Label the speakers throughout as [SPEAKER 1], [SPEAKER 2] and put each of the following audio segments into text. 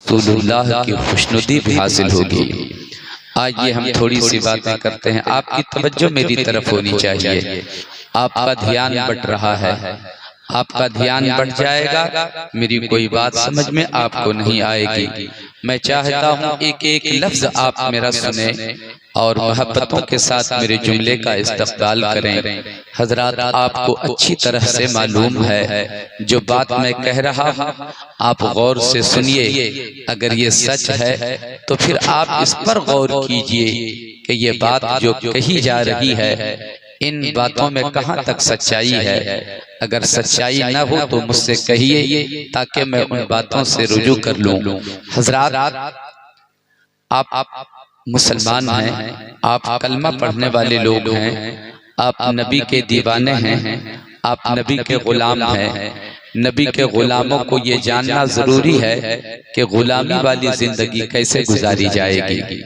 [SPEAKER 1] रसूलुल्लाह की खुशनुदी भी हासिल होगी। आइए हम थोड़ी सी बातें करते हैं। आपकी तवज्जो मेरी तरफ होनी चाहिए। आपका ध्यान बट रहा है, आपका ध्यान बढ़ जाएगा, मेरी कोई बात समझ में आपको नहीं आएगी। मैं चाहता हूँ एक एक लफ्ज आप मेरा सुने और मोहब्बतों के साथ मेरे जुमले का इस्तक़बाल करें। हजरात, आपको अच्छी तरह से मालूम है जो बात मैं कह रहा हूँ, आप गौर से सुनिए। अगर ये सच है तो फिर आप इस पर गौर कीजिए कि ये बात जो कही जा रही है, इन बातों में कहाँ तक सच्चाई है। अगर सच्चाई न हो तो मुझसे कहिए ताकि मैं उन बातों से रुजू कर लूं। हजरात, आप मुसलमान हैं, आप कलमा पढ़ने वाले लोग हैं, आप नबी के दीवाने हैं, आप नबी के गुलाम हैं। नबी के गुलामों को ये जानना जरूरी है कि गुलामी वाली जिंदगी कैसे गुजारी जाएगी।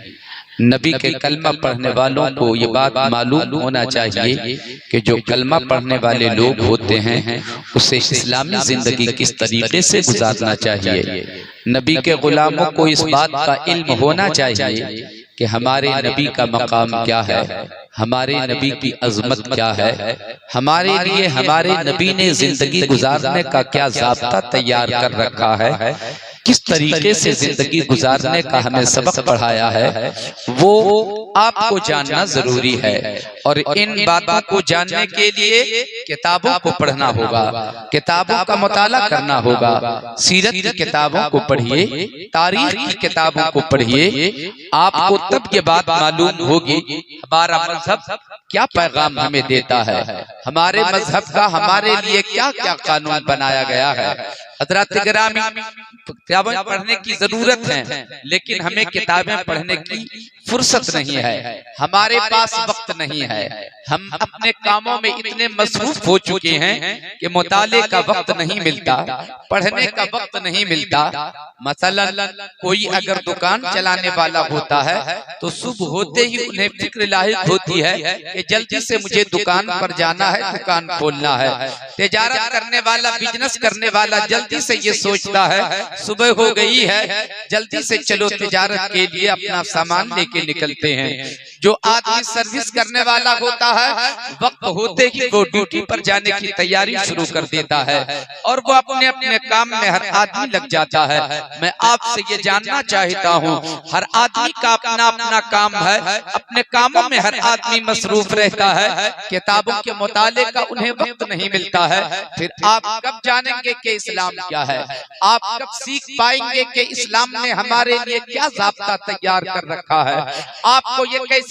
[SPEAKER 1] नबी के कलमा पढ़ने वालों को ये बात मालूम होना चाहिए कि जो कलमा पढ़ने वाले लोग होते हैं उसे इस्लामी जिंदगी किस तरीके से गुजारना चाहिए। नबी के गुलामों को इस बात का इल्म होना चाहिए कि हमारे नबी का मकाम क्या है, हमारे नबी की अजमत क्या है, हमारे लिए हमारे नबी ने जिंदगी गुजारने का क्या ज़ाब्ता तैयार कर रखा है, किस तरीके से जिंदगी गुजारने का हमें सबक पढ़ाया है, वो आपको जानना जरूरी है। और इन बातों को जानने के लिए किताबों को पढ़ना होगा, किताबों का मुताला करना होगा। सीरत की किताबों को पढ़िए, तारीख की किताबों को पढ़िए, आपको तब ये बात मालूम होगी हमारा मजहब क्या पैगाम हमें देता है, हमारे मजहब का हमारे लिए क्या क्या कानून बनाया गया है। हज़रात गिरामी, किताबें पढ़ने की जरूरत है, लेकिन हमें किताबें पढ़ने की फुर्सत नहीं है, हमारे पास वक्त नहीं है। हम अपने कामों में इतने मसरूफ हो चुके हैं कि मुताले का वक्त नहीं मिलता, पढ़ने का वक्त नहीं मिलता। मसलन कोई अगर दुकान चलाने वाला होता है तो सुबह होते ही उन्हें फिक्र लाहिक होती है कि जल्दी से मुझे दुकान पर जाना है, दुकान खोलना है। तिजारत करने वाला, बिजनेस करने वाला जल्दी से ये सोचता है सुबह हो गई है, जल्दी से चलो तिजारत के लिए अपना सामान लेके निकलते हैं। जो आदमी सर्विस करने वाला होता है, वक्त होते ही वो ड्यूटी पर जाने की तैयारी शुरू कर देता है और वो अपने अपने काम में हर आदमी लग जाता है। मैं आपसे ये जानना चाहता हूँ, हर आदमी का अपना अपना काम है, अपने कामों में हर आदमी मसरूफ रहता है, किताबों के मुताले का उन्हें वक्त नहीं मिलता है। फिर आप कब जानेंगे कि इस्लाम क्या है? आप कब सीख पाएंगे कि इस्लाम ने हमारे लिए क्या ज़ाब्ता तैयार कर रखा है? आपको ये कैसे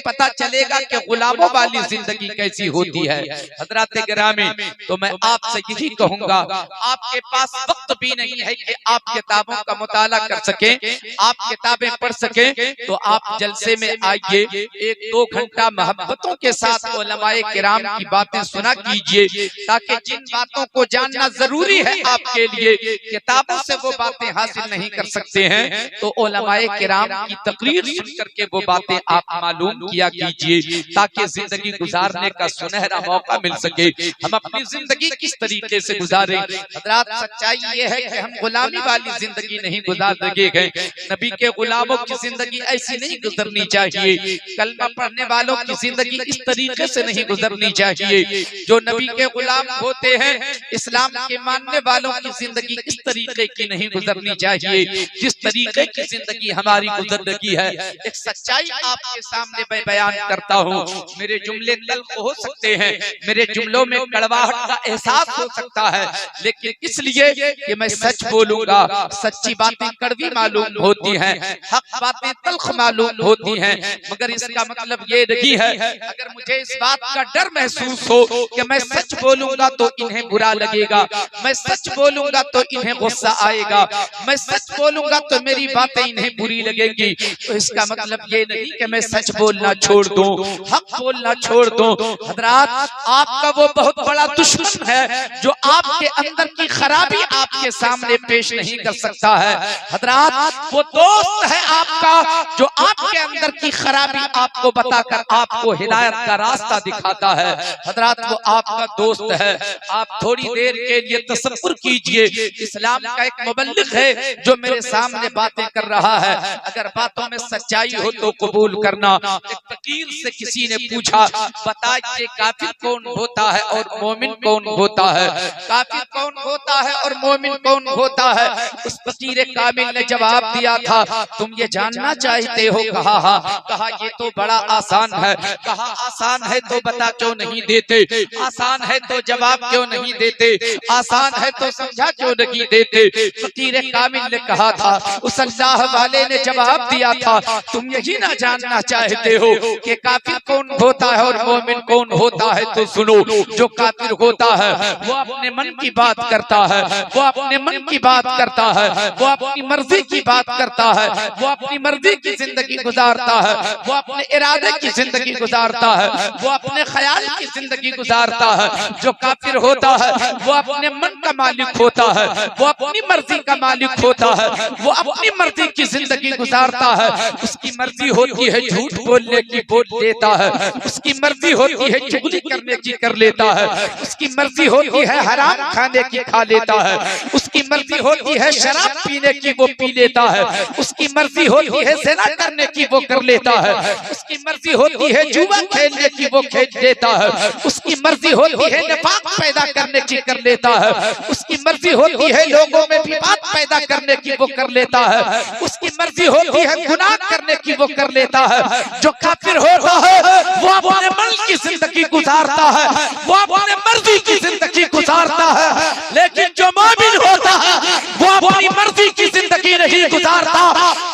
[SPEAKER 1] पता चलेगा कि गुलामों वाली जिंदगी कैसी होती है? हज़रात गिरामी, तो मैं आपसे यही कहूंगा, आपके पास वक्त भी नहीं है कि आप किताबों का मुताला कर सकें, आप किताबें पढ़ सकें, तो आप जलसे में आइए, एक दो घंटा मोहब्बतों के साथ उलमाए किराम की बातें सुना कीजिए, ताकि जिन बातों को जानना जरूरी है आपके लिए, किताबों से वो बातें हासिल नहीं कर सकते हैं, तो उलमाए किराम की तकरीर सुन करके वो बातें आप मालूम किया कीजिए, ताकि जिंदगी गुजारने का सुनहरा मौका मिल सके। हम अपनी जिंदगी किस तरीके से गुजारें? हज़रात, सच्चाई ये है कि हम गुलामी वाली जिंदगी नहीं गुजार सके। नबी के गुलामों की जिंदगी ऐसी नहीं गुजरनी चाहिए, कलमा पढ़ने वालों की जिंदगी इस तरीके से नहीं गुजरनी चाहिए। जो नबी के गुलाम होते हैं, इस्लाम के मानने वालों की जिंदगी इस तरीके की नहीं गुजरनी चाहिए जिस तरीके की जिंदगी हमारी गुजर रही है। एक सच्चाई आपके सामने मैं बयान करता हूँ। मेरे जुमले तल्ख हो सकते हैं, मेरे जुमलों में कड़वाहट का एहसास हो सकता है, लेकिन इसलिए कि मैं सच बोलूंगा। सच्ची बातें कड़वी मालूम होती हैं, हक बातें तल्ख मालूम होती हैं, मगर इसका मतलब ये नहीं है, अगर मुझे इस बात का डर महसूस हो कि मैं सच बोलूंगा तो इन्हें बुरा लगेगा, मैं सच बोलूंगा तो इन्हें गुस्सा आएगा, मैं सच बोलूंगा तो मेरी बातें इन्हें बुरी लगेंगी, तो इसका मतलब ये नहीं कि मैं सच बोलना छोड़ दूं, हक बोलना छोड़ दूं। हजरात, आपका वो बहुत बड़ा दुश्मन है जो आपके अंदर की खराबी आपके सामने पेश नहीं कर सकता है। हजरात, वो दोस्त है आपका जो आपके अंदर की खराबी आपको बताकर आपको हिदायत का रास्ता दिखाता है। हजरात, वो आपका दोस्त है। आप थोड़ी देर के लिए तसव्वुर कीजिए, इस्लाम का एक मुबल्लिग है जो मेरे सामने बातें कर रहा है। अगर बातों में सच्चाई हो तो कबूल करना। एक फकीर से किसी ने पूछा, बताइए काफिर कौन होता है और मोमिन कौन होता है? काफिर कौन होता है और मोमिन कौन होता है? उस फकीर कामिल ने जवाब दिया था, तुम ये जानना चाहते हो? कहा हाँ। कहा ये तो बड़ा आसान है। कहा आसान है तो बता क्यों नहीं देते? आसान है तो जवाब क्यों नहीं देते? आसान है तो समझा क्यों नहीं देते? फकीर कामिल ने कहा था, उस अल्लाह वाले ने जवाब दिया था, तुम यही ना जानना चाहते हो कि काफिर कौन होता है और मोमिन कौन होता है? तो सुनो, जो काफिर होता है वो अपने मन की बात करता है, वो अपने मन की बात करता है, वो अपनी मर्जी की बात करता है, वो अपनी मर्जी की जिंदगी गुजारता है, वो अपने इरादे की जिंदगी गुजारता है, वो अपने ख्याल की जिंदगी गुजारता है। जो काफिर होता है वो अपने मन का मालिक होता है, वो अपनी मर्जी का मालिक होता है, वो अपनी मर्जी की जिंदगी गुजारता है। उसकी मर्जी होती है झूठ बोलने की, बोल देता है। उसकी मर्जी होती है चुगली करने की, कर लेता है। उसकी मर्जी होती है हराम खाने की, खा लेता है। उसकी मर्जी होती है शराब पीने की, वो पी लेता है। उसकी मर्जी होती है ज़िना करने की, वो कर लेता है। उसकी मर्जी होती है जुआ खेलने की, वो खेल लेता है। उसकी मर्जी होती है निफाक पैदा करने की, कर लेता है। उसकी मर्जी होती है लोगों में विवाद पैदा करने की, वो कर लेता है। उसकी मर्जी होती है गुनाह करने की, वो कर लेता है। जो काफिर होता है वो अपने मन की जिंदगी गुजारता है, वो अपने मर्जी की जिंदगी गुजारता है। लेकिन जो मोमिन होता है वो अपनी मर्जी की जिंदगी नहीं गुजारता,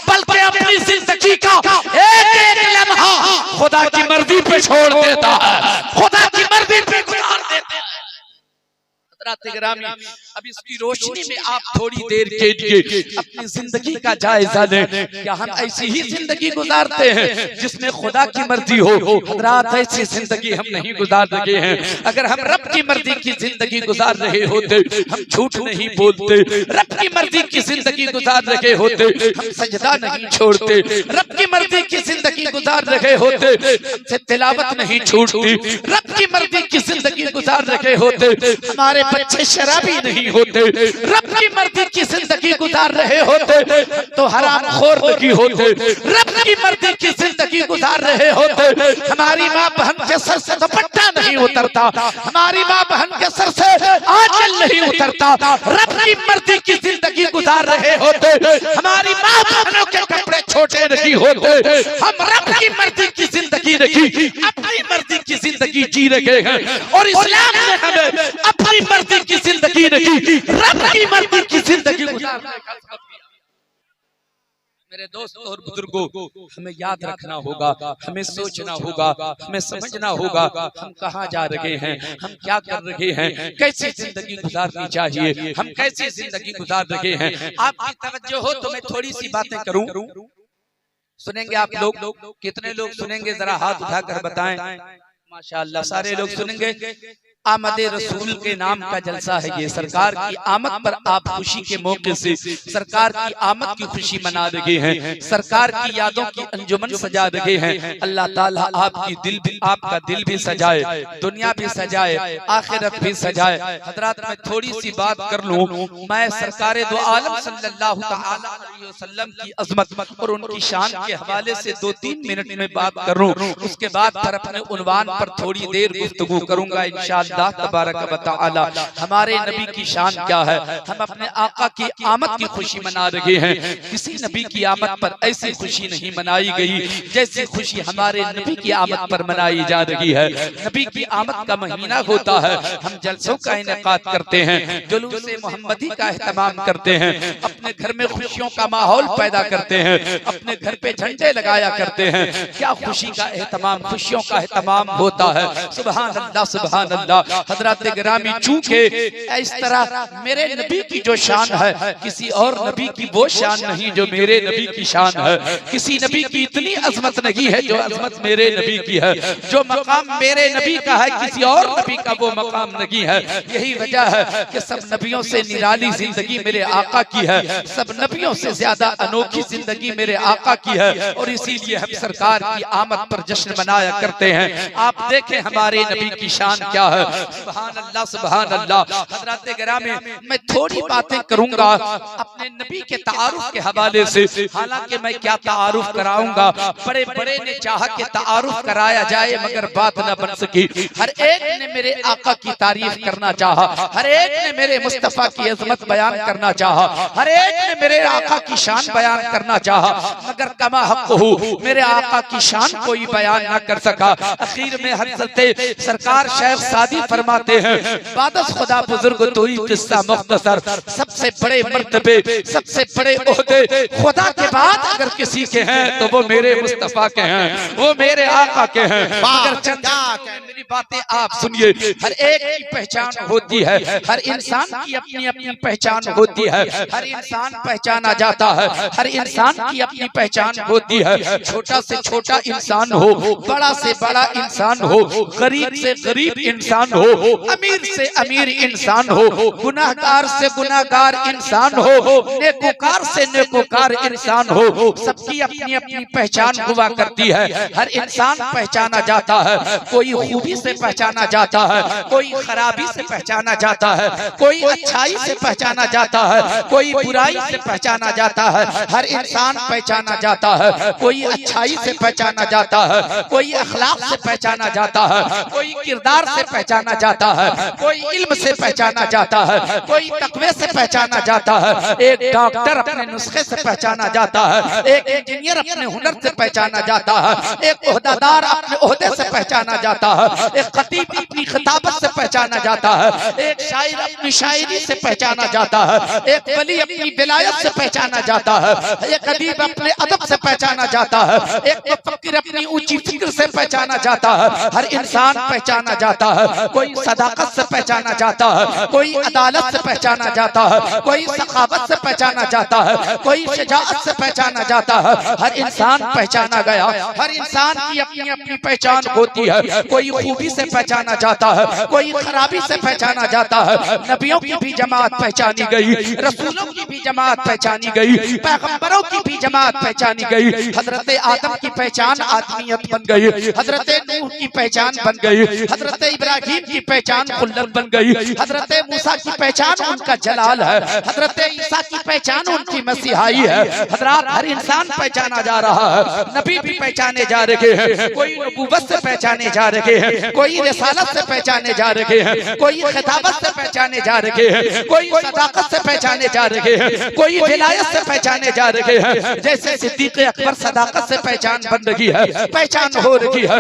[SPEAKER 1] बल्कि अपनी जिंदगी का एक एक लम्हा खुदा की मर्जी पे छोड़ देता है, खुदा की मर्जी पे गुजार देता है। अब इसकी रोशनी में आप थोड़ी देर के लिए अपनी जिंदगी का जायजा लें। क्या हम ऐसी ही जिंदगी गुजारते हैं जिसमें खुदा की मर्जी हो? हज़रात, ऐसी जिंदगी हम नहीं गुजार रहे हैं। अगर हम रब की मर्जी की जिंदगी गुजार रहे होते हम झूठ नहीं बोलते, रब की मर्जी की जिंदगी गुजार रहे होते हम सजदा नहीं छोड़ते, रब की मर्जी की जिंदगी गुजार रहे होते हमसे तिलावत नहीं छूटती, रब की मर्जी की जिंदगी गुजार रहे होते हमारे बच्चे शराबी नहीं होते, रब की मर्जी की जिंदगी गुजार रहे होते तो हराम खोर नहीं होते, रब की मर्जी की जिंदगी गुजार रहे होते हमारी माँ बहन के सर से दुपट्टा नहीं उतरता, हमारी माँ बहन के सर से आंचल नहीं उतरता। रब की मर्जी की जिंदगी गुजार रहे होते हमारी माँ बहनों के कपड़े छोटे नहीं होते। हम रब की मर्जी की जिंदगी नहीं, अपनी मर्जी की जिंदगी जी रहे हैं। और इस्लाम ने हमें अपनी मर्जी की जिंदगी नहीं, रब की मर्जी की जिंदगी गुजारने का सबक दिया। मेरे दोस्तों और बुजुर्गों, हमें याद रखना होगा, हमें सोचना होगा, हमें समझना होगा हम कहाँ जा रहे हैं, हम क्या कर रहे हैं, कैसी जिंदगी गुजारनी चाहिए, हम कैसी जिंदगी गुजार रहे हैं। आपकी तवज्जो हो तो मैं थोड़ी सी बातें करूं। सुनेंगे आप लोग? कितने लोग सुनेंगे जरा हाथ उठाकर बताएं। माशाअल्लाह, सारे लोग सुनेंगे। आमदे रसूल के नाम का जलसा है ये। सरकार की आमद पर आप खुशी के मौके से सरकार की आमद की खुशी मना रहे हैं, सरकार की यादों की अंजुमन सजा रहे हैं। अल्लाह ताला आपकी दिल भी, आपका दिल भी सजाए, दुनिया भी सजाए, आखिरत भी सजाए। हजरात, मैं थोड़ी सी बात कर लूं। मैं सरकार दो आलम सल्लल्लाहु तआला अलैहि वसल्लम की अजमत और उनकी शान के हवाले से 2-3 मिनट में बात करूं, उसके बाद फिर अपने उन्वान पर थोड़ी देर गुफ्तगू करूंगा इंशाअल्लाह तबारक व तआला। हमारे नबी की शान क्या है? हम अपने आका की आमद की खुशी मना रहे हैं। किसी नबी की आमद पर ऐसी खुशी नहीं मनाई गई जैसी खुशी हमारे नबी की आमद पर मनाई जा रही है। नबी की आमद का महीना होता है, हम जलसों का इनेकाद करते हैं, जुलूस मोहम्मदी का एहतमाम करते हैं, अपने घर में खुशियों का माहौल पैदा करते हैं, अपने घर पे झंडे लगाया करते हैं। क्या खुशी का एहतमाम, खुशियों का एहतमाम होता है। सुभान अल्लाह, सुभान अल्लाह। हजरत गिरामी, चूंकि इस तरह मेरे नबी की जो शान है किसी और नबी की वो शान नहीं जो मेरे नबी की शान है। किसी नबी की इतनी अजमत नहीं है जो अजमत मेरे नबी की है। जो मकाम मेरे नबी का है किसी और नबी का वो मकाम नहीं है। यही वजह है कि सब नबियों से निराली जिंदगी मेरे आका की है, सब नबियों से ज्यादा अनोखी जिंदगी मेरे आका की है। और इसीलिए हम सरकार की आमद पर जश्न मनाया करते हैं। आप देखें हमारे नबी की शान क्या है। सुभान अल्लाह, सुभान अल्लाह। हज़रात गिरामी, मैं थोड़ी बातें करूंगा अपने नबी के तारुफ के हवाले से। हालांकि मैं क्या तारुफ कराऊंगा, बड़े बड़े ने चाहा कि तारुफ कराया जाए मगर बात न बन सकी। हर एक ने मेरे आका की तारीफ करना चाहा, हर एक ने मेरे मुस्तफा की अजमत बयान करना चाहा, हर एक ने मेरे आका की शान बयान करना चाहा, मगर कमा हक हो मेरे आका की शान कोई बयान न कर सका। आखिर में हज़रत सरकार शेख सादी फरमाते हैं, बादस खुदा बुजुर्ग तो ही किस्सा मुख्तसर, सबसे बड़े मर्तबे सबसे बड़े ओहदे खुदा के बाद अगर किसी के हैं तो वो मेरे मुस्तफा के हैं, वो मेरे आका के हैं। मगर चंदा मेरी बातें आप सुनिए। हर एक की पहचान होती है, हर इंसान की अपनी अपनी पहचान होती है, हर इंसान पहचाना जाता है, हर इंसान की अपनी पहचान होती है। छोटा से छोटा इंसान हो, बड़ा से बड़ा इंसान हो, गरीब से गरीब इंसान हो, अमीर से अमीर इंसान हो, गुनाहगार से गुनाहगार इंसान हो, नेकोकार से नेकोकार इंसान हो, सबकी अपनी अपनी पहचान हुआ करती है। हर इंसान पहचाना जाता है, कोई खूबी से पहचाना जाता है, कोई खराबी से पहचाना जाता है, कोई अच्छाई से पहचाना जाता है, कोई बुराई से पहचाना जाता है। हर इंसान पहचाना जाता है, कोई अच्छाई से पहचाना जाता है, कोई अखलाक से पहचाना जाता है, कोई किरदार से पहचाना जाता है, कोई इल्म से पहचाना जाता है, कोई तकवे से पहचाना जाता है। एक डॉक्टर अपने नुस्खे से पहचाना जाता है, एक इंजीनियर अपने हुनर से पहचाना जाता है, एक ओहदेदार अपने ओहदे से पहचाना जाता है, एक खतीब अपनी खिताबत से पहचाना जाता है, एक शायर अपनी शायरी से पहचाना जाता है, एक वली अपनी विलायत से पहचाना जाता है, एक अदीब अपने अदब से पहचाना जाता है, एक मुफक्किर अपनी ऊंची फिक्र से पहचाना जाता है। हर इंसान पहचाना जाता है, कोई सदाकत से पहचाना जाता है, कोई अदालत से पहचाना जाता है, कोई सखावत से पहचाना जाता है, कोई शजाअत से पहचाना जाता है। हर इंसान पहचाना गया, हर इंसान की अपनी अपनी पहचान होती है। कोई खूबी से पहचाना जाता है, कोई खराबी से पहचाना जाता है। नबियों की भी जमात पहचानी गई, रसूलों की भी जमात पहचानी गई, पैगंबरों की भी जमात पहचानी गई। हजरत आदम की पहचान आदमियत बन गई, हजरत नूह की पहचान बन गई, हजरत इब्राहिम की पहचान खुल्लत बन गई, हजरत मूसा की पहचान उनका जलाल है, हजरत ईसा की पहचान उनकी मसीहाई है। हजरात, हर इंसान पहचाना जा रहा है, नबी भी पहचाने जा रहे हैं, कोई नबूवत से पहचाने जा रहे हैं, कोई रिसालत से पहचाने जा रहे हैं, कोई खिताबत से पहचाने जा रहे हैं, कोई सदाकत से पहचाने जा रहे हैं, कोई विलायत से पहचाने जा रहे हैं। जैसे सिद्दीक अकबर सदाकत से पहचान बन रही है, पहचान हो रही है।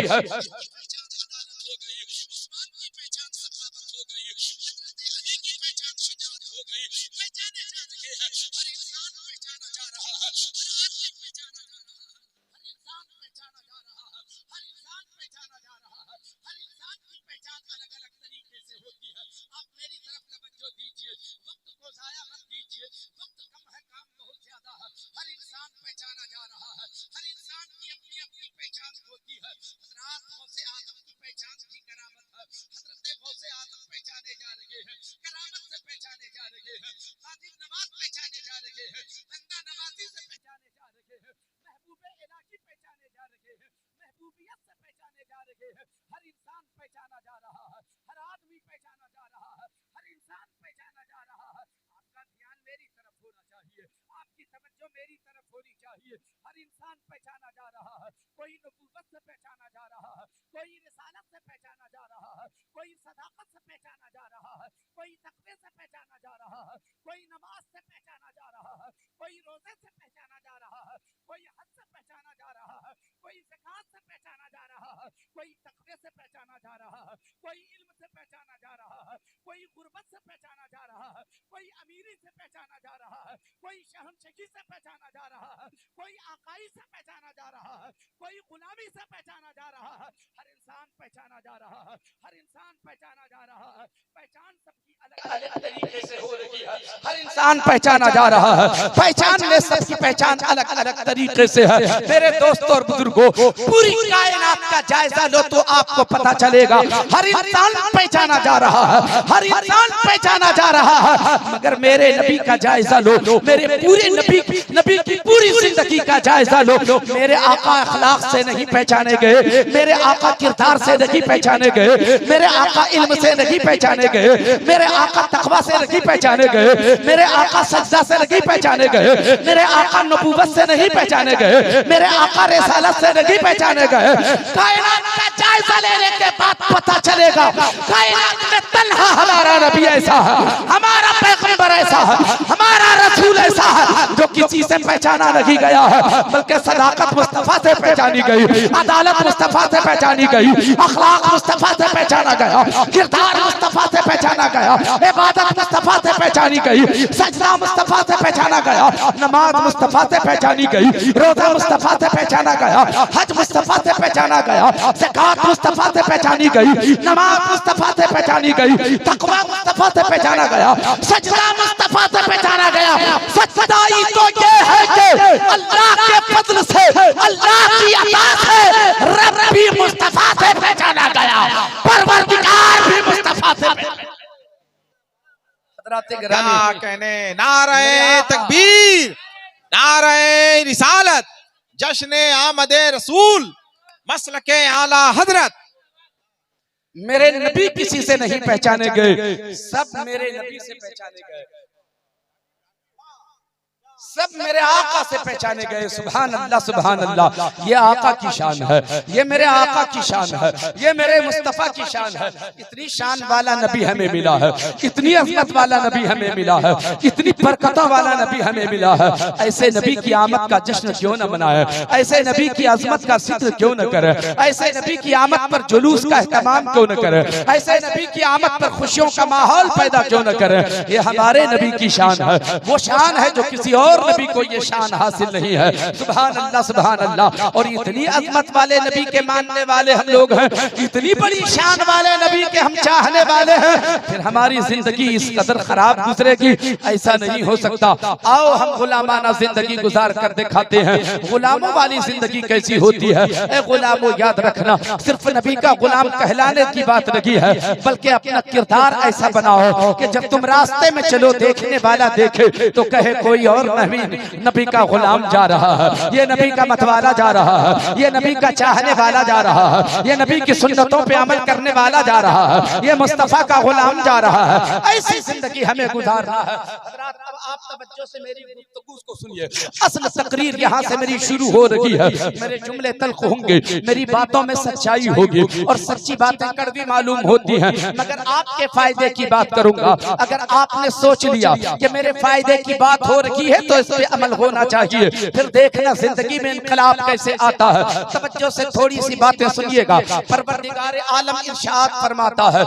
[SPEAKER 1] हर इंसान पहचाना जा रहा है, हर आदमी पहचाना जा रहा है, हर इंसान पहचाना जा रहा है। आपका ध्यान मेरी तरफ होना चाहिए, आपकी तवज्जो मेरी तरफ होनी चाहिए। हर इंसान पहचाना जा रहा है, कोई नबूवत से पहचाना जा रहा है, कोई रिसालत से पहचाना जा रहा है, कोई सदाकत से पहचाना जा रहा है, कोई तकवे से पहचाना जा रहा है, कोई नमाज से पहचाना जा रहा है, कोई रोजे से पहचाना जा रहा है, कोई हज से पहचाना जा रहा है, कोई ज़कात से पहचाना जा रहा है, कोई तकवे से पहचाना जा रहा है, कोई इल्म से पहचाना जा रहा है, कोई गुर्बत से पहचाना जा रहा है, कोई अमीरी से पहचाना जा रहा है, कोई शहर
[SPEAKER 2] शमशगी से पहचाना जा रहा है, कोई आकाई से पहचाना जा रहा है, कोई गुलामी से पहचाना जा रहा है। हर इंसान पहचाना जा रहा है, हर इंसान पहचाना जा रहा है। पहचान सबकी अलग अलग तरीके से हो रही है, हर इंसान पहचाना जा रहा है। पहचान में सबकी पहचान अलग अलग तरीके से है। मेरे दोस्तों और बुजुर्गों, पूरी कायनात का जायजा लो तो आपको पता चलेगा हर इंसान पहचाना जा रहा है, हर इंसान पहचाना जा रहा है। मगर मेरे नबी का जायजा लो, मेरे पूरे नबी की पूरी जिंदगी का जायजा लो। मेरे आका अखलाक से नहीं पहचाने गए, मेरे आका किरदार से नहीं पहचाने गए, मेरे आका इल्म से नहीं पहचाने गए, मेरे आका तकवा से नहीं पहचाने गए, मेरे आका सजदा से नहीं पहचाने गए, मेरे आका नबूवत से नहीं पहचाने गए, मेरे आका रिसालत से नहीं पहचाने गए। कायनात का जायजा लेने के बाद पता चलेगा कायनात में तन्हा हमारा नबी ऐसा है, हमारा पैगंबर ऐसा है, हमारा रसूल ऐसा है जो किसी से पहचाना नहीं गया है, बल्कि सदाकत मुस्तफा से पहचानी गई, अदालत मुस्तफा से पहचानी गई, अखलाक मुस्तफा से पहचाना गया, किरदार मुस्तफा से पहचाना गया, इबादत मुस्तफा से पहचानी गई, सजदा मुस्तफा से पहचाना गया, नमाज मुस्तफा से पहचानी गई, रोजा मुस्तफा से पहचाना गया, हज मुस्तफा से पहचाना गया, ज़कात मुस्तफा से पहचानी गई, नमाज मुस्तफा से पहचानी गई, तकवा मुस्तफा से पहचाना गया, सजदा मुस्तफा से पहचाना गया। सच्चाई तो ये है कि अल्लाह के फजल से, अल्लाह की अता से रब भी मुस्तफा से पहचाना गया, परवरदिगार भी मुस्तफा से।
[SPEAKER 3] क्या कहने, नारे तकबीर, नारे रिसालत, जश्न आमदे रसूल, मसलके आला हजरत।
[SPEAKER 2] मेरे नबी किसी से नहीं पहचाने गए, सब मेरे नबी से पहचाने गए, सब मेरे आका से पहचाने गए। सुभान अल्लाह, सुभान अल्लाह। ये आका की शान है, ये मेरे आका की शान है, ये मेरे मुस्तफा की शान है। इतनी शान वाला नबी हमें मिला है, इतनी अज़मत वाला नबी हमें मिला है, इतनी बरकतों वाला नबी हमें मिला है। ऐसे नबी की आमद का जश्न क्यों न मनाए, ऐसे नबी की अज़मत का जिक्र क्यों न करे, ऐसे नबी की आमद पर जुलूस का एहतमाम क्यों न करे, ऐसे नबी की आमद पर खुशियों का माहौल पैदा क्यों न करे। ये हमारे नबी की शान है, वो शान है जो किसी और नबी को ये शान हासिल नहीं है। सुभान अल्लाह, सुभान अल्लाह। और इतनी अज़मत वाले नबी के मानने वाले हम लोग हैं, इतनी बड़ी शान वाले नबी के हम चाहने वाले हैं, फिर हमारी जिंदगी इस कदर खराब गुजरेगी, ऐसा नहीं हो सकता। आओ हम गुलामाना जिंदगी गुजार कर दिखाते हैं। गुलामों वाली जिंदगी कैसी होती है? ए गुलामों, याद रखना, सिर्फ नबी का गुलाम कहलाने की बात नहीं है, बल्कि अपना किरदार ऐसा बनाओ कि जब तुम रास्ते में चलो, देखने वाला देखे तो कहे कोई और नबी का गुलाम जा रहा है, ये नबी का मतवाला जा रहा है, ये नबी का चाहने वाला जा रहा है, ये नबी की सुन्नतों पे अमल करने वाला जा रहा है, ये मुस्तफा का गुलाम जा रहा है। ऐसी जिंदगी हमें गुजारना है। अब आप तवज्जो से मेरी गुफ्तगू को सुनिए। असल तकरीर यहाँ से मेरी शुरू हो रही है। मेरे जुमले तल्ख होंगे, मेरी बातों में सच्चाई होगी, और सच्ची बातें कड़वी मालूम होती हैं, मगर आपके फायदे की बात करूंगा। अगर आपने सोच लिया कि मेरे फायदे की बात हो रही है तो इस पे अमल होना चाहिए, फिर देखना जिंदगी में इनकलाब कैसे आता है। तवज्जो से थोड़ी सी बातें सुनिएगा। परवरदिगार आलम इरशाद फरमाता है,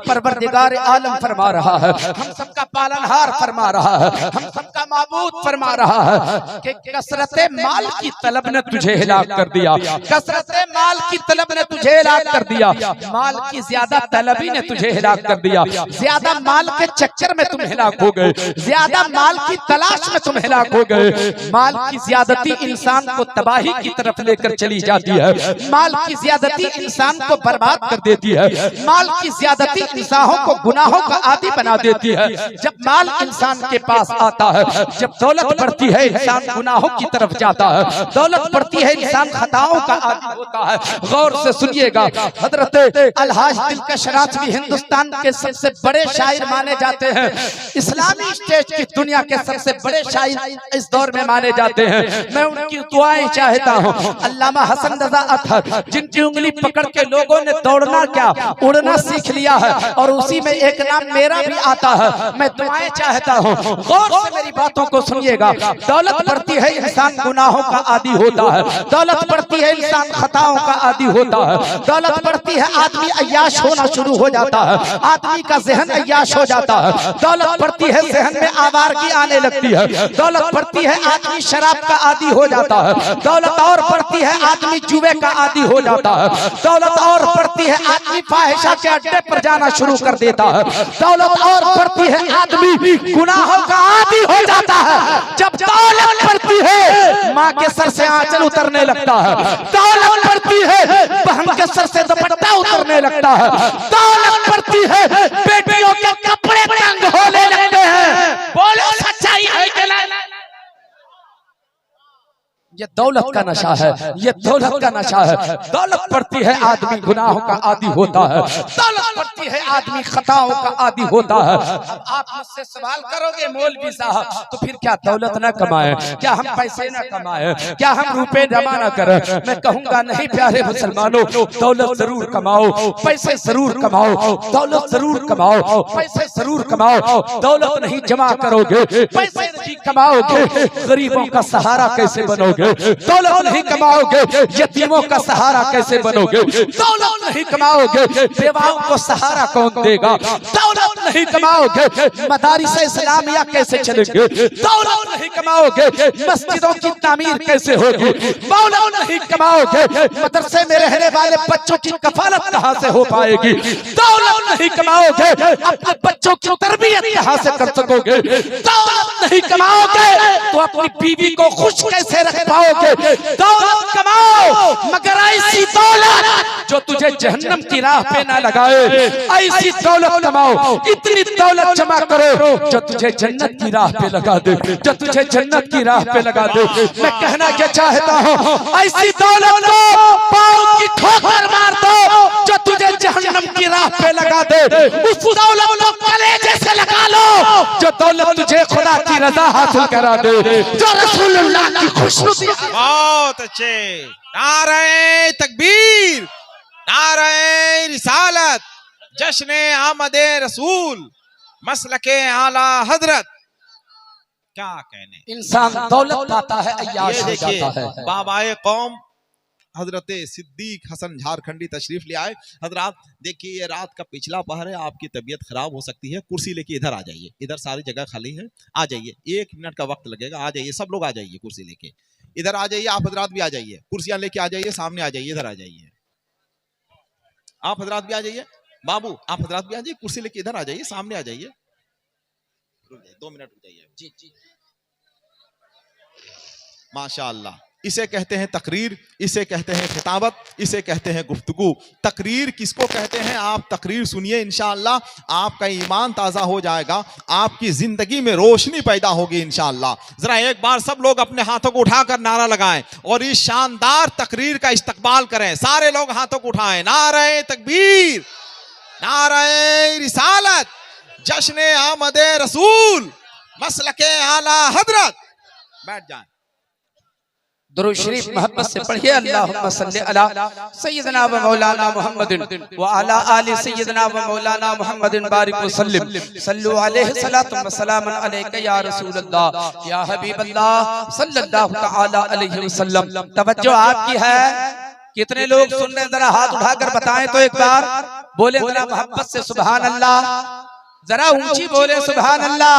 [SPEAKER 2] परवरदिगार आलम फरमा रहा है, हम सबका पालनहार फरमा रहा है, हम सबका माबूद फरमा रहा है कि कसरते माल की तलब ने तुझे हिलाक कर दिया, कसरते माल की तलब ने तुझे हिलाक कर दिया, माल की ज्यादा तलबी ने तुझे हिलाक कर दिया, ज्यादा माल के चक्कर में तुम हिलाक हो गए, ज्यादा माल की तलाश में तुम हिलाक हो गए। माल की ज्यादती इंसान को तबाही की तरफ लेकर चली जाती है, माल की ज्यादती इंसान को बर्बाद कर देती है, माल की ज्यादती इंसानों को गुनाहों का आदी बना देती है। जब माल इंसान के पास आता है, जब दौलत बढ़ती है, इंसान गुनाहों की तरफ जाता है, दौलत बढ़ती है, इंसान खताओं का आदी होता है। गौर से सुनिएगा, हजरत अलहाज दिलकश राजवी हिंदुस्तान के सबसे बड़े शायर माने जाते हैं, इस्लामी स्टेज की दुनिया के सबसे बड़े शायर इस दौर में माने जाते हैं। मैं उनकी दुआएं चाहता हूँ। अल्लामा हसन रजा अतहर, जिनकी उंगली पकड़ के लोगों ने दौड़ना क्या उड़ना सीख लिया है, और उसी में एक नाम मेरा भी आता है। मैं दुआएं चाहता हूँ, गौर से मेरी बातों को सुनिएगा। दौलत बढ़ती है इंसान गुनाहों का आदी होता है, दौलत बढ़ती है इंसान खताओं का आदी होता है, दौलत बढ़ती है आदमी अय्याश होना शुरू हो जाता है, आदमी का जहन अय्याश हो जाता है, दौलत बढ़ती है जहन में आवारगी आने लगती है, दौलत बढ़ती है आदमी शराब का आदी हो जाता है, दौलत और बढ़ती है आदमी जुए का आदी हो जाता है, दौलत और बढ़ती है आदमी फाहिशा के अड्डे पर जाना शुरू कर देता है, दौलत और बढ़ती है आदमी गुनाहों का आदी हो जाता है। जब दौलत बढ़ती है माँ के सर से आंचल उतरने लगता है, दौलत बढ़ती है बहन के सर से दुपट्टा उतरने लगता है, दौलत बढ़ती है बेटियों के कपड़े तंग होने लगते हैं। बोलो सच्चाई है कि नहीं? ये दौलत का नशा है, ये दौलत का नशा है। दौलत बढ़ती है आदमी गुनाहों का आदी होता है, दौलत बढ़ती है आदमी खताओं का आदी होता है। अब आप मुझसे सवाल करोगे मौलवी साहब तो फिर क्या दौलत न कमाए, क्या हम पैसे न कमाए, क्या हम रुपए जमा न करें? मैं कहूंगा नहीं प्यारे मुसलमानों, दौलत जरूर कमाओ, पैसे जरूर कमाओ, दौलत जरूर कमाओ, पैसे जरूर कमाओ। दौलत नहीं जमा करोगे, पैसे नहीं कमाओगे, गरीबों का सहारा कैसे बनोगे? दौलत नहीं कमाओगे, यतीमों का सहारा कैसे बनोगे? दौलत नहीं कमाओगे, बेवाओं को सहारा कौन देगा? दौलत नहीं कमाओगे, मदारिस इस्लामिया कैसे चलेंगे? दौलत नहीं कमाओगे, मस्जिदों की तामीर कैसे होगी? दौलत नहीं कमाओगे, मदरसे में रहने वाले बच्चों की कफालत कहाँ से हो पाएगी? दौलत नहीं कमाओगे, अपने बच्चों की तरबियत कहाँ से कर सकोगे? दौलत नहीं कमाओगे तो अपनी बीवी को खुश कैसे रख पाओगे? दौलत कमाओ मगर ऐसी दौलत जो तुझे जहन्नम की राह पे ना लगाए, ऐसी दौलत कमाओ, इतनी दौलत जमा करो जो तुझे जन्नत की राह पे लगा दे, जो तुझे जन्नत की राह पे लगा दे। मैं कहना क्या चाहता हूँ, ऐसी दौलत को पाँव की ठोकर मार दो जो तुझे जहन्नम की राह पे लगा दे। उस दौलत को कलेजे से लगा लो जो दौलत तुझे खुदा की रजा हासिल करा दे, जो रसूलुल्लाह की खुशनुदी।
[SPEAKER 3] बहुत अच्छे, नारे तकबीर, नारे रिसालत, जश्न आमदे रसूल, मसलके आला हजरत। क्या कहने,
[SPEAKER 2] इंसान दौलत पाता है अय्याश
[SPEAKER 3] ये
[SPEAKER 2] हो
[SPEAKER 3] देखिए
[SPEAKER 2] जाता है।
[SPEAKER 3] बाबाए कौम हजरत सिद्दीक हसन झारखंडी तशरीफ ले आए। हजरात देखिए ये रात का पिछला पहर है, आपकी तबीयत खराब हो सकती है, कुर्सी लेके इधर आ जाइए, इधर सारी जगह खाली है, आ जाइए, 1 मिनट का वक्त लगेगा, आ जाइए, सब लोग आ जाइए, कुर्सी लेके इधर आ जाइए, आप हजरात भी आ जाइए, कुर्सियां लेके आ जाइए, सामने आ जाइए, इधर आ जाइए, आप हजरात भी आ जाइए, बाबू आप हजरात भी आ जाइए, कुर्सी लेके इधर आ जाइए, सामने आ जाइए, 2 मिनट रुक जाइए।
[SPEAKER 2] जी जी,
[SPEAKER 3] माशाअल्लाह, इसे कहते हैं तकरीर, इसे कहते हैं खिताबत, इसे कहते हैं गुफ्तगू। तकरीर किसको कहते हैं? आप तकरीर सुनिए, इंशाअल्लाह आपका ईमान ताज़ा हो जाएगा, आपकी जिंदगी में रोशनी पैदा होगी इंशाअल्लाह। जरा एक बार सब लोग अपने हाथों को उठाकर नारा लगाएं और इस शानदार तकरीर का इस्तकबाल करें। सारे लोग हाथों को उठाएं, नारे तकबीर, नारे रिसालत, जश्न आमदे रसूल, मसलके आला हजरत। बैठ जाएं।
[SPEAKER 2] दुरूद शरीफ मोहब्बत से पढ़िए, अल्लाहुम्मा सल्ली अला सय्यदना व मौलाना मुहम्मदिन व अला आलि सय्यदना व मौलाना मुहम्मदिन बारिक व सल्लिम, सल्लु अलैहि सलातु व सलामुन अलैका या रसूलल्लाह या हबीबल्लाह सल्लल्लाहु तआला अलैहि वसल्लम। तवज्जो आपकी है, कितने लोग सुन रहे हैं? जरा हाथ उठाकर बताएं तो एक बार, बोले जरा मोहब्बत से सुभान अल्लाह, जरा ऊंची बोले सुभान अल्लाह,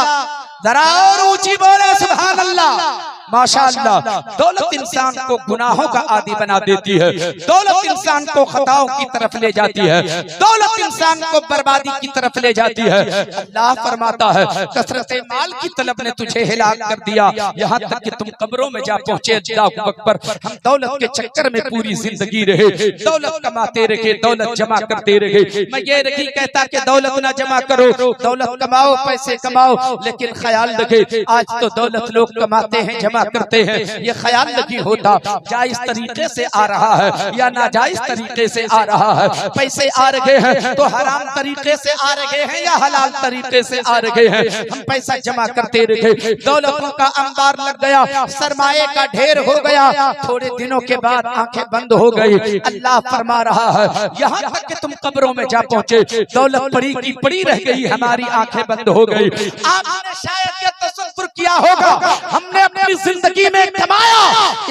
[SPEAKER 2] जरा और ऊंची बोले सुभान अल्लाह। माशाअल्लाह, दौलत इंसान को गुनाहों का आदी बना देती है, दौलत इंसान को खताओं की तरफ ले जाती है, दौलत इंसान को बर्बादी की तरफ ले जाती है। अल्लाह फरमाता है कसरत माल की तलब ने तुझे हिलाक कर दिया, यहाँ तक कि तुम कब्रों में जा पहुंचे। अल्लाहु अकबर। हम दौलत के चक्कर में पूरी जिंदगी रहे, दौलत कमाते रहे, दौलत जमा करते रहे। मैं ये नहीं कहता कि दौलत ना जमा करो, दौलत कमाओ, पैसे कमाओ, लेकिन ख्याल रखे आज तो दौलत लोग कमाते हैं, जमा करते हैं, ये ख्याल नहीं होता जायज तरीके से आ रहा है या नाजायज तरीके से आ रहा है। पैसे आ रहे हैं तो हराम तरीके से आ रहे हैं या हलाल तरीके से आ रहे हैं। हम पैसा जमा करते रहे, दौलतों का अंबार लग गया, सरमाए का ढेर हो गया, थोड़े दिनों के बाद आंखें बंद हो गई। अल्लाह फरमा रहा है यहाँ तक कि तुम कब्रों में जा पहुंचे, दौलत पड़ी की पड़ी रह गई, हमारी आंखें बंद हो गई। आपने शायद ये तसव्वुर किया होगा हमने अपनी जिंदगी में कमाया,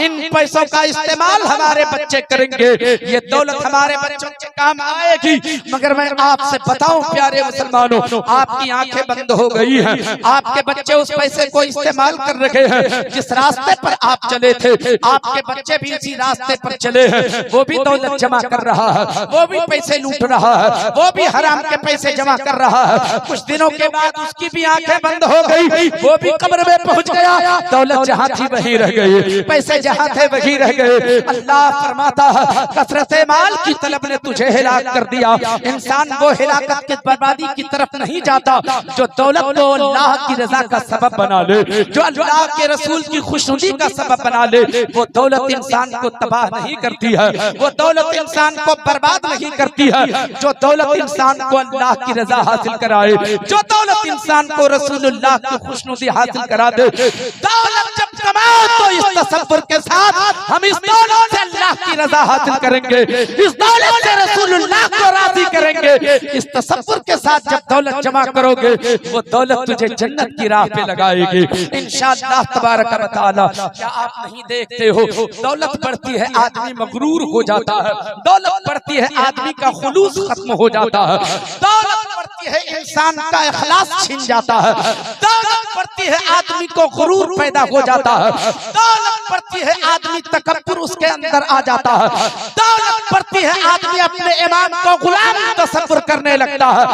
[SPEAKER 2] इन पैसों का इस्तेमाल हमारे बच्चे करेंगे, ये दौलत हमारे बच्चों के काम आएगी। मगर मैं आपसे बताऊं प्यारे मुसलमानों, आपकी आंखें बंद हो गई हैं, आपके बच्चे उस पैसे को इस्तेमाल कर रहे हैं। जिस रास्ते पर आप चले थे आपके बच्चे भी इसी रास्ते पर चले हैं, वो भी दौलत जमा कर रहा है, वो भी पैसे लूट रहा है, वो भी हराम के पैसे जमा कर रहा है। कुछ दिनों के बाद उसकी भी आंखें बंद हो गई, वो भी कब्र में पहुंच गया, दौलत जहां थी वहीं रह गई, पैसे जहां थे वहीं रह गए। अल्लाह फरमाता है कसरत माल की तलब ने तुझे हिलाक कर दिया। इंसान वो हिलाकत की बर्बादी की तरफ नहीं जाता जो दौलत को अल्लाह की रजा का सबब बना ले, जो अल्लाह के रसूल की खुशनुदी का सबब बना ले। वो दौलत इंसान को तबाह नहीं करती है, वो दौलत इंसान को बर्बाद नहीं करती है। जो दौलत इंसान को अल्लाह की रजा हासिल कराए, जो दौलत इंसान को रसूलुल्लाह की खुशनुदी हासिल करा दे, दौलत जब कमाओ तो इस तसव्वुर के साथ हम इस दौलत से अल्लाह की रजा हासिल करेंगे, इस दौलत से रसूलुल्लाह को राजी करेंगे। इस तसव्वुर के साथ जब दौलत जमा करोगे वो दौलत तुझे जन्नत की राह पे लगाएगी इंशाअल्लाह तबारक व तआला। क्या आप नहीं देखते हो दौलत बढ़ती है आदमी मगरूर हो जाता है, दौलत बढ़ती है आदमी का खुलूस खत्म हो जाता है, दौलत बढ़ती है इंसान का इखलास छिन जाता है, दौलत बढ़ती है आदमी को गुरूर पैदा हो जाता है, दौलत बढ़ती है आदमी तकब्बुर उसके अंदर आ जाता है, दौलत बढ़ती है आदमी अपने इमाम को गुलाम तसव्वुर करने लगता है,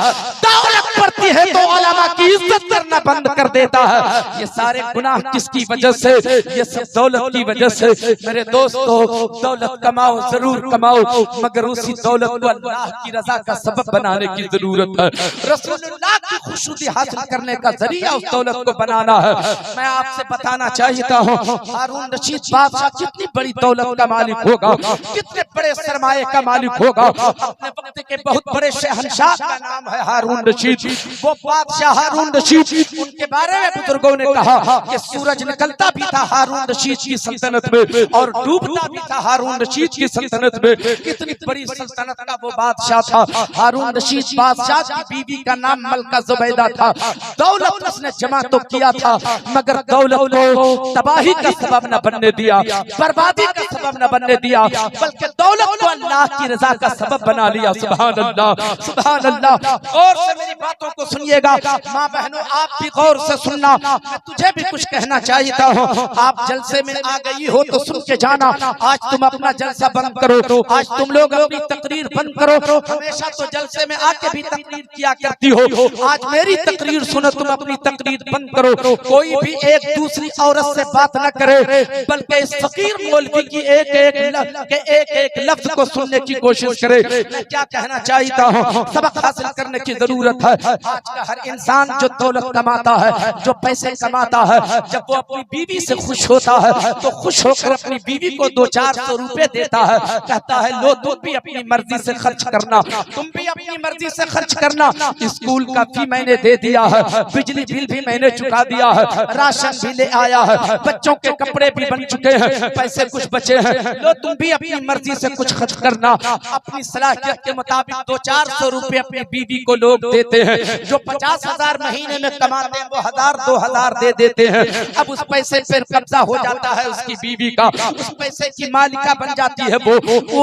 [SPEAKER 2] दौलत बढ़ती है तो उलमा की इज्जत करना बंद कर देता है। ये सारे गुनाह किसकी वजह से? ये सब दौलत की वजह से। मेरे दोस्तों दौलत कमाओ, जरूर कमाओ, मगर उसी दौलत को अल्लाह की रजा का सबब बनाने की जरूरत है। रसूलुल्लाह की खुशनुदी हासिल करने का जरिया उस दौलत को बनाना है। मैं आपसे बताना चाहता हूँ हारून रशीद बादशाह कितनी बड़ी दौलत का मालिक होगा, कितने बड़े सरमाए का मालिक होगा। अपने वक्त के बहुत बड़े शहंशाह का नाम है हारून रशीद। वो बादशाह हारून रशीद, उनके बारे में बुजुर्गों ने कहा कि सूरज निकलता भी था हारून रशीद की सल्तनत में और डूबता भी था हारून रशीद की सल्तनत में। कितनी बड़ी सल्तनत का वो बादशाह था। हारून रशीद बादशाह की बीवी का नाम मलका जुबैदा था। दौलत उसने जमा तो किया था मगर दौलत को तबाही का सबब न बनने दिया, बर्बादी का सबब न बनने दिया, बल्कि दौलत को अल्लाह की रजा का सबब बना लिया। सुभान अल्लाह, सुभान अल्लाह। और से मेरी बातों को सुनिएगा माँ बहनों, आप भी गौर से सुनना। मैं तुझे भी कुछ कहना चाहता हूँ। आप जलसे में आ गई हो तो सुन के जाना। आज तुम अपना जलसा बंद करो, आज तुम लोग अपनी तकरीर बंद करो। हमेशा तो जलसे में आके भी तकरीर किया करती हो, आज मेरी तकरीर सुनो, तुम अपनी तकरीर बंद करो। कोई भी एक दूसरी औरत से बात न करे, बल्कि इस फकीर मौलवी की एक लफ्ज को सुनने की कोशिश करे। मैं क्या कहना चाहता हूँ, सबक हासिल करने की जरूरत है। आज का हर इंसान जो दौलत कमाता है, जो पैसे कमाता है, जब वो अपनी बीवी से खुश होता है तो खुश होकर अपनी बीवी को 200-400 रुपए देता है, कहता है लो तुम भी अपनी मर्जी से खर्च करना, तुम भी अपनी मर्जी से खर्च करना। स्कूल का फी मैंने दे दिया है, बिजली बिल भी मैंने चुका दिया है, राशन भी ले आया है, बच्चों के कपड़े भी बन चुके हैं, पैसे कुछ बचे हैं, लो तुम भी अपनी मर्जी से कुछ खर्च करना। अपनी सलाहियत के मुताबिक 200-400 रुपए अपनी बीवी को लोग देते हैं। जो 50,000 महीने में कमाते हैं वो 1,000-2,000 दे देते हैं। अब उस पैसे पर कब्जा हो जाता है उसकी बीवी का, उस पैसे की मालिका बन जाती है वो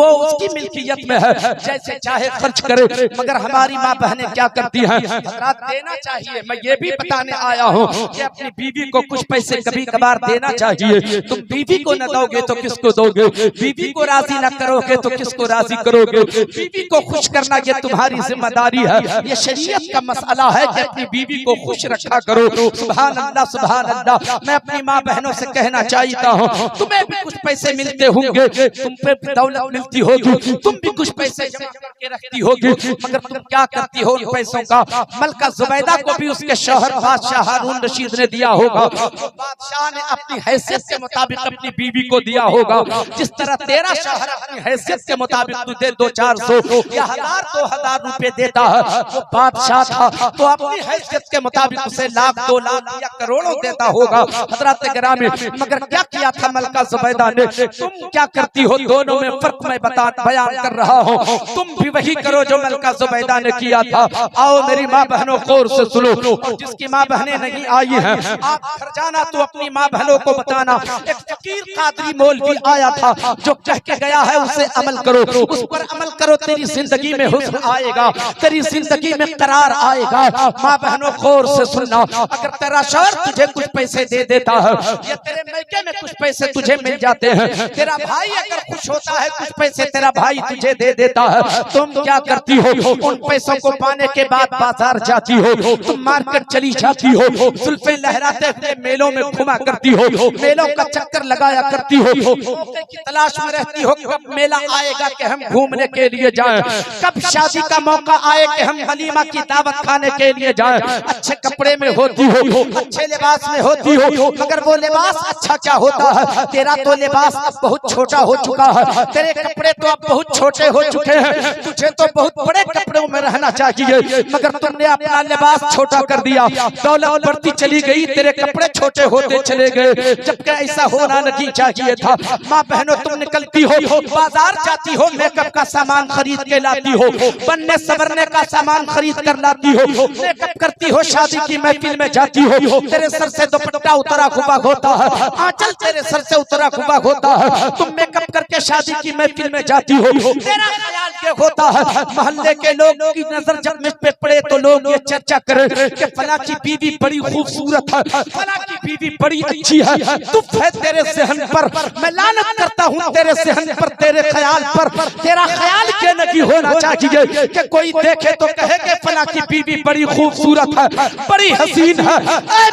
[SPEAKER 2] उसकी मिल्कियत में है, जैसे चाहे खर्च करे। मगर हमारी माँ बहनें क्या करती हैं, हज़रात देना चाहिए। मैं ये भी बताने आया हूँ कि अपनी बीवी को कुछ पैसे कभी कभार देना चाहिए। तुम बीवी को न दोगे तो किसको दोगे, बीवी को राजी न करोगे तो किसको राजी करोगे। बीवी को खुश करना ये तुम्हारी जिम्मेदारी है, ये शरीयत का मसला है कि अपनी बीवी को खुश रखा करो। सुभान अल्लाह सुभान अल्लाह। मैं अपनी माँ बहनों से कहना चाहता हूँ, तुम्हें भी कुछ पैसे मिलते होंगे, तुम पे भी दौलत मिलती होगी, तुम भी कुछ पैसे जमा करके रखती होगी, मगर तुम क्या करती हो उन पैसों का? मलका जुबैदा को भी उसके शौहर बादशाह हारून रशीद ने दिया होगा। बादशाह ने अपनी हैसियत के मुताबिक अपनी बीवी को दिया होगा। जिस तरह तेरा शौहर अपनी हैसियत के मुताबिक तुझे 200-400 या 1000-2000 रुपए देता है, वो बादशाह था तो अपनी हैसियत के मुताबिक उसे लाख 2 लाख या करोड़ों देता होगा। हजरत गिरामी, मगर क्या किया था मलका जुबैदा ने? तुम क्या करती हो, दोनों में फर्क मैं बयान कर रहा हूँ। तुम भी वही करो जो मलका जुबैदा ने किया था। आओ मेरी माँ बहनों गौर से सुनो, और जिसकी माँ बहनें नहीं आई हैं, आप घर जाना तो अपनी माँ बहनों को बताना। एक फकीर कादरी मौलवी आया था, जो कह के गया है उसे अमल करो, उस पर अमल करो, तेरी जिंदगी में हुस्न आएगा, तेरी जिंदगी में करार आएगा। माँ बहनों गौर से सुनना, अगर तेरा शौहर तुझे कुछ पैसे दे देता है या तेरे मैके में कुछ पैसे तुझे मिल जाते हैं, तेरा भाई अगर खुश होता है, कुछ पैसे तेरा भाई तुझे दे देता है, तुम क्या करती हो? उन पैसों को पाने के बाद बाजार जाती हो, तुम मार्केट चली जाती हो, जुल्फे लहराते हुए मेलों में घुमा करती हो, मेलों का चक्कर लगाया करती हो, मौके की तलाश में रहती हो, कब मेला आएगा कि हम घूमने के लिए जाएं, कब शादी का मौका आए कि हम वलीमा की दावत खाने के लिए जाएं। अच्छे कपड़े में होती हो, अच्छे लिबास में होती हो, मगर वो लिबास अच्छा क्या होता है? तेरा तो लिबास अब बहुत छोटा हो चुका है, तेरे कपड़े तो अब बहुत छोटे हो चुके हैं, तुझे तो बहुत बड़े कपड़ों में रहना चाहिए, मगर तुमने अपना लिबास छोटा कर दिया। दौलत बढ़ती चली गई, तेरे कपड़े छोटे होते चले गए, जबकि ऐसा होना नहीं चाहिए था। माँ बहनों, तुम निकलती हो, बाजार जाती हो, मेकअप का सामान खरीद के लाती हो, बनने संवरने का सामान खरीद कर लाती हो, मेकअप करती हो, शादी की महफिल में जाती हो, तेरे सर से दुपट्टा उतरा हुआ होता है, आंचल तेरे सर से उतरा हुआ होता है, तुम मेकअप करके शादी की महफिल में जाती हो, तेरा ख्याल ये होता है मोहल्ले के लोग की नजर जब मुझ पे पड़े तो लोग ये चर्चा करें कि फला की बीवी बड़ी खूबसूरत है, फला की बीवी बड़ी अच्छी है, दुख है तेरे सेहन पर, मैं लानत करता हूँ तेरे सेहन पर, तेरे ख्याल पर। तेरा ख्याल क्या नहीं होना चाहिए कि कोई देखे तो कहे कि फला की बीवी बड़ी खूबसूरत है, बड़ी हसीन है।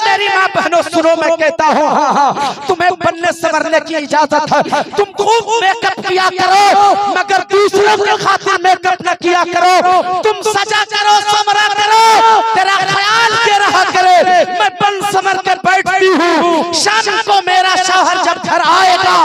[SPEAKER 2] मेरी माँ बहनों सुनो, मैं कहता हूँ हाँ, तुम्हें बनने संवरने की इजाजत है, तुम खूब मेकअप किया करो, मगर दूसरों के खातिर मेकअप न किया करो, तुम सजा करो, समरा करो, तेरा ख्याल क्या रहा करे। मैं बन समर कर बैठती हूँ, शाम को मेरा शौहर जब घर आएगा,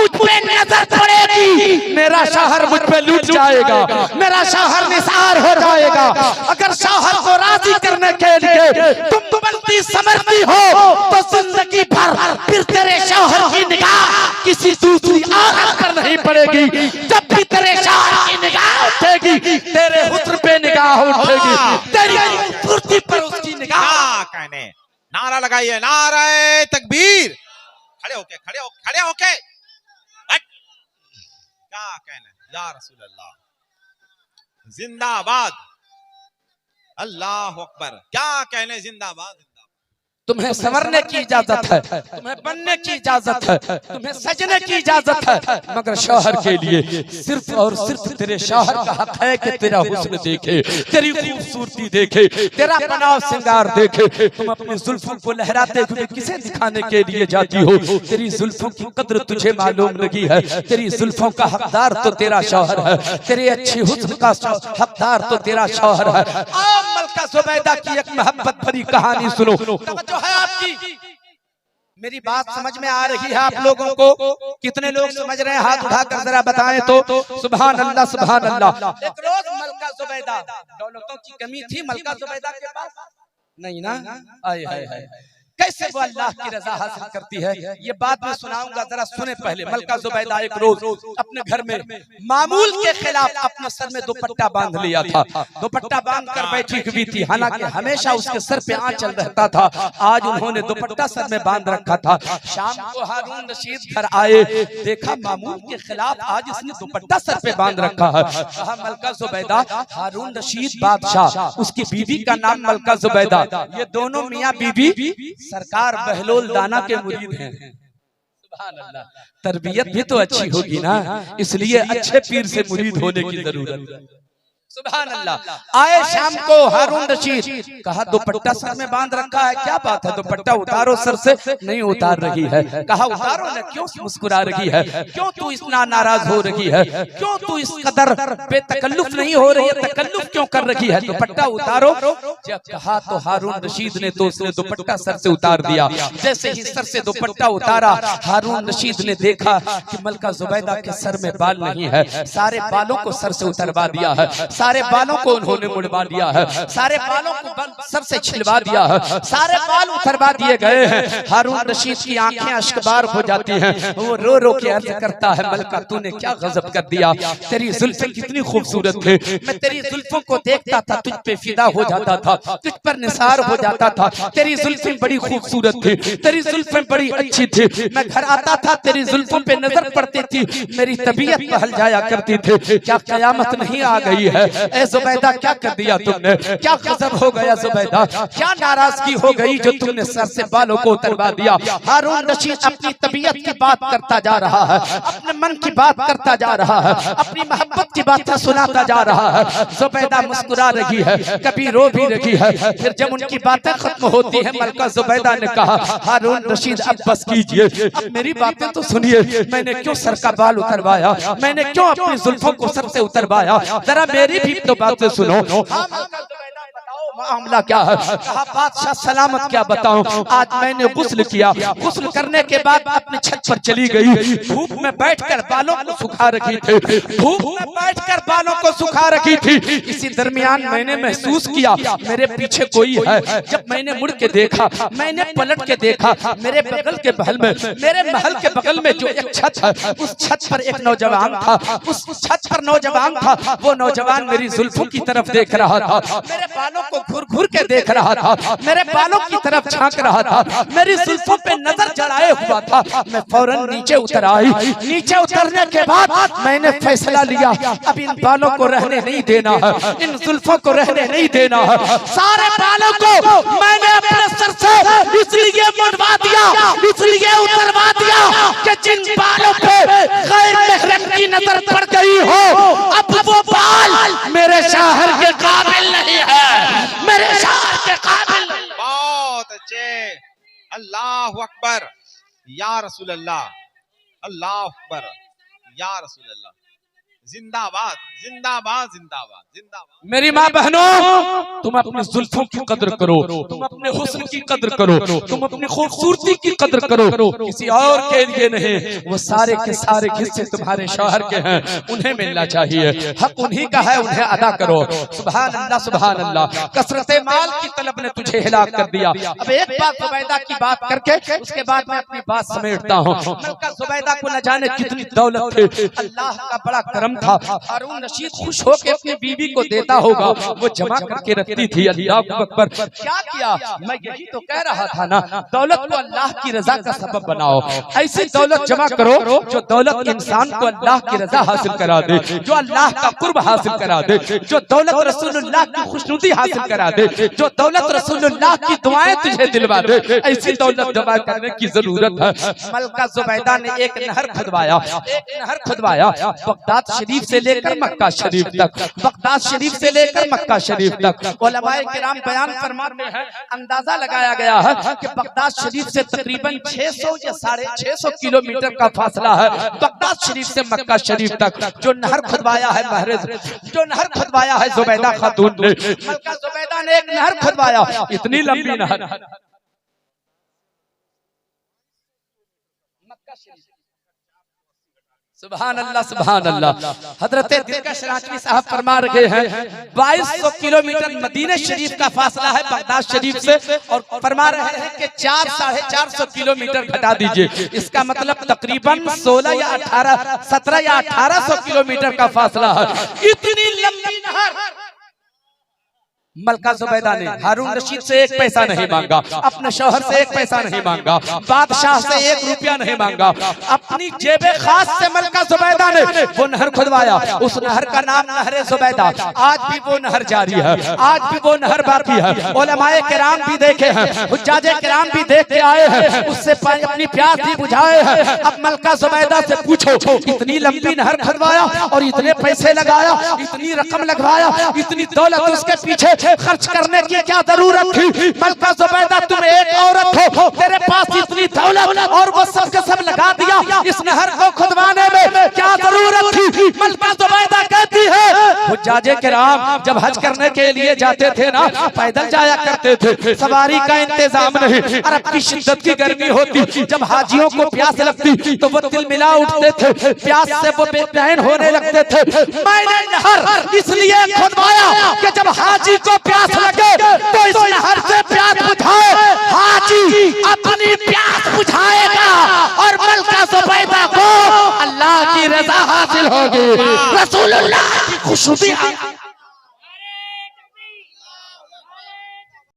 [SPEAKER 2] मुझ पे नजर पड़ेगी, मेरा शौहर मुझ पे लूट जाएगा, मेरा शौहर निसार हो जाएगा। अगर शौहर को राजी करने के लिए तुम बनती समझती हो तो जिंदगी भर फिर तेरे शौहर की निगाह किसी दूसरी औरत पर नहीं पड़ेगी। जब भी तेरे शौहर की निगाह उठेगी, तेरे हुस्न पे निगाह उठेगी, तेरी खूबसूरती पर उसकी निगाह।
[SPEAKER 3] कहने नारा लगाइए, नारे तकबीर, खड़े होके क्या कहने, या रसूल अल्लाह जिंदाबाद, अल्लाह अकबर, क्या कहने, जिंदाबाद।
[SPEAKER 2] तुम्हें संवरने की इजाजत है, तुम्हें बनने की इजाजत है, तुम्हें सजने की इजाजत है, मगर शौहर के लिए सिर्फ और सिर्फ तेरे शौहर का हक है कि तेरा हुस्न देखे, तेरी खूबसूरती देखे, तेरा बनाव श्रृंगार देखे। तुम अपनी जुल्फों को लहराते हुए किसे दिखाने के लिए जाती हो? तेरी जुल्फों की कद्र तुझे मालूम नहीं है, तेरी जुल्फों का हकदार तो तेरा शौहर है, तेरे अच्छी हुस्न का हकदार तो तेरा शौहर है। मलका जुबैदा की एक मोहब्बत भरी कहानी सुनो, जो है आपकी। मेरी बात समझ में आ रही है आप लोगों को? कितने लोग समझ रहे हैं? हाथ उठाकर जरा बताएं तो। सुभान अल्लाह सुभान अल्लाह। एक रोज मलका जुबैदा, दौलतों की कमी थी मलका जुबैदा के पास नहीं ना, आए हाय हाय, कैसे वो अल्लाह की रजा हासिल करती है ये बात मैं सुनाऊंगा, जरा सुने पहले। मलका जुबैदा एक रोज अपने घर में मामूल के खिलाफ अपने सर में दुपट्टा बांध लिया था, दुपट्टा बांध कर बैठी हुई थी, हालांकि हमेशा उसके सर पे आंचल रहता था, आज उन्होंने दुपट्टा सर में बांध रखा था। शाम को हारून रशीद घर आए, देखा मामूल के खिलाफ आज इसने दुपट्टा सर पे बांध रखा है। कहा मलका जुबैदा, हारून रशीद बादशाह, उसकी बीवी का नाम मलका जुबैदा, ये दोनों मियाँ बीवी सरकार बहलोल दाना के मुरीद हैं। सुभान अल्लाह, तरबियत भी तो अच्छी होगी ना, इसलिए अच्छे पीर से मुरीद होने की जरूरत है।
[SPEAKER 1] सुभान अल्लाह। आए शाम को हारून रशीद, कहा दुपट्टा सर में बांध रखा है, क्या बात है, दुपट्टा उतारो सर से। नहीं उतार रही है। कहा उतारो ना, क्यों मुस्कुरा रही है, क्यों तू इतना नाराज हो रही है, क्यों तू इस कदर बेतकल्लुफ नहीं हो रही है, तकल्लुफ क्यों कर रही है, दुपट्टा उतारो। जब कहा तो हारून रशीद ने तो उसने दुपट्टा सर से उतार दिया। जैसे ही सर से दुपट्टा उतारा, हारून रशीद ने देखा कि मलका जुबैदा के सर में बाल नहीं है, सारे बालों को सर से उतरवा दिया है, सारे बालों को उन्होंने मुड़वा दिया है, सारे बालों को सर से छिलवा दिया है, सारे बाल उतरवा दिए गए हैं। हारून रशीद की आंखें अश्कबार हो जाती हैं, वो रो रो के अर्ज करता है, मलका तूने क्या गजब कर दिया, तेरी जुल्फें कितनी खूबसूरत थी, मैं तेरी जुल्फों को देखता था, तुझ पे फिदा हो जाता था, तुझ पर निसार हो जाता था, तेरी जुल्फें बड़ी खूबसूरत थी, तेरी जुल्फें बड़ी अच्छी थी, मैं घर आता था तेरी जुल्फों पे नजर पड़ती थी, मेरी तबीयत बहल जाया करती थी। क्या कयामत नहीं आ गई है? ए जुबैदा क्या कर दिया तुमने, क्या गजब हो गया जुबैदा, क्या नाराजगी हो गई जो तुमने सर से बालों को उतरवा दिया। हारून रशीद अपनी तबीयत की बात करता जा रहा है, अपने मन की बात करता जा रहा है, अपनी मोहब्बत की बातें सुनाता जा रहा है। जुबैदा मुस्कुरा रही है, कभी रो भी रही है। फिर जब उनकी बातें खत्म होती है, मलका जुबैदा ने कहा, हारून रशीद अब बस कीजिए, अब मेरी बातें तो सुनिए, मैंने क्यों सर का बाल उतरवाया, मैंने क्यों अपनी जुल्फों को सर से उतरवाया, जरा मेरी भी तो बातें सुनो। मामला क्या है? कहा बादशाह सलामत क्या बताऊं, आज मैंने गुस्ल किया, गुस्ल करने के बाद अपने छत पर चली गई, धूप में बैठकर बालों को सुखा रखी थी, धूप में बैठकर बालों को सुखा रखी थी। इसी दरमियान मैंने महसूस किया मेरे पीछे कोई है। जब मैंने मुड़ के देखा, मैंने पलट के देखा, मेरे बगल के महल में, मेरे महल के बगल में जो एक छत है, उस छत पर एक नौजवान था, उस छत पर नौजवान था, वो नौजवान मेरी जुल्फों की तरफ देख रहा था, मेरे बालों को घुर घुर के देख रहा था, मेरे बालों की तरफ झांक रहा था, मेरी जुल्फों पे नजर जड़ाए हुआ था। मैं फौरन नीचे उतर आई, नीचे उतरने के बाद मैंने फैसला लिया, अब इन बालों को रहने नहीं देना है, इन जुल्फों को रहने नहीं देना है। सारे बालों को मैंने अपने सर से इसलिए मुड़वा दिया, इसलिए उतरवा दिया कि जिन बालों पे गैर महरम की नजर पड़ गई हो, अब वो बाल मेरे शहर के काबिल नहीं है, मेरे शहर के काबिल।
[SPEAKER 3] बहुत अच्छे, अल्लाह अकबर, या रसूल अल्लाह, अल्लाह अकबर, या रसूल अल्लाह, जिंदाबाद जिंदाबाद जिंदाबाद जिंदाबाद।
[SPEAKER 1] मेरी माँ बहनों, तुम अपनी जुल्फों की कदर करो, तुम अपने हुस्न की कदर करो, तुम अपनी खूबसूरती की कदर करो, किसी और के लिए नहीं। वो सारे के सारे हिस्से तुम्हारे शौहर के हैं, उन्हें मिलना चाहिए, हक उन्हीं का है, उन्हें अदा करो। सुभान अल्लाह सुभान अल्लाह। कसरत माल की तलब ने तुझे हिलाक कर दिया। अब एक बात जुबैदा की बात करके उसके बाद मैं अपनी बात समेटता हूँ। मलका जुबैदा को न जाने कितनी दौलत थी, अल्लाह का बड़ा करम था। हारून रशीद खुश होकर अपनी बीवी को देता होगा, वो जमा करके रखती थी। अल्लाह अकबर, क्या किया? मैं यही तो कह रहा था ना, दौलत को अल्लाह की रजा का सबब बनाओ। ऐसी दौलत जमा करो जो दौलत इंसान को अल्लाह की रजा हासिल करा दे, जो अल्लाह का कुर्ब हासिल करा दे, जो दौलत रसूलुल्लाह की खुशनुदी हासिल करा दे, जो दौलत रसूलुल्लाह की दुआएं तुझे दिलवा दे। ऐसी दौलत जमा करने की जरूरत है। मलका जुबैदा ने एक नहर खुदवाया, एक नहर खुदवाया, बगदाद शरीफ से लेकर मक्का शरीफ तक, बगदाद शरीफ से लेकर मक्का शरीफ तक। उलमाए किराम बयान फरमाते हैं, अंदाजा लगाया गया है कि बगदाद शरीफ से तकरीबन 600 या 650 किलोमीटर का फासला है बगदाद शरीफ से मक्का शरीफ तक। जो नहर खुदवाया है महरज, जो नहर खुदवाया है जुबैदा खातून ने, मलका जुबैदा ने एक नहर खुदवाया, इतनी लंबी नहर मक्का शरीफ। सुभान अल्लाह सुभान अल्लाह। हजरत दिलकश राजवी साहब फरमा रहे हैं 2200 किलोमीटर मदीना शरीफ का फासला है बगदाद शरीफ से, और फरमा रहे हैं कि 400-450 किलोमीटर घटा दीजिए, इसका मतलब तकरीबन 16 या 18, 17 या 1800 किलोमीटर का फासला है। इतनी लंबी नहर
[SPEAKER 2] मलका जुबैदा ने हारून रशीद से एक पैसा नहीं मांगा, अपने शौहर से एक पैसा नहीं मांगा, बादशाह से 1 रुपया नहीं मांगा, अपनी जेबे खास से मलका जुबैदा ने वो नहर खुदवाया। उस नहर का नाम नहर जुबैदा। आज भी वो नहर जारी है, आज भी वो नहर बाकी है। उलमाए किराम भी देखे हैं, हुज्जाजे किराम भी देख के आए हैं, उससे अपनी प्यास भी बुझाए हैं। अब मलका जुबैदा से पूछो, इतनी लंबी नहर खुदवाया और इतने पैसे लगाया, इतनी रकम लगवाया, इतनी दौलत उसके पीछे खर्च करने की क्या जरूरत थी? मलका जुबैदा तुम एक औरत हो, तेरे पास इतनी दौलत और वो सब के सब लगा दिया इस नहर को खुदवाने में, क्या जरूरत थी? मलका जुबैदा कहती है हुज्जाजे किराम जब हज करने के लिए जाते थे ना, पैदल जाया करते थे, सवारी का इंतजाम नहीं। अरब की शिद्दत की गर्मी होती, जब हाजियों को प्यास लगती तो वो दिल मिला उठते थे, प्यास से वो बेचैन होने लगते थे। मैंने नहर इसलिए खुदवाया कि जब हाजी को प्यास लगे तो इस नहर से प्यास बुझाए, हाजी अपनी प्यास बुझाएगा और मलका जुबैदा को अल्लाह की रज़ा हासिल होगी, रसूलुल्लाह की खुशबू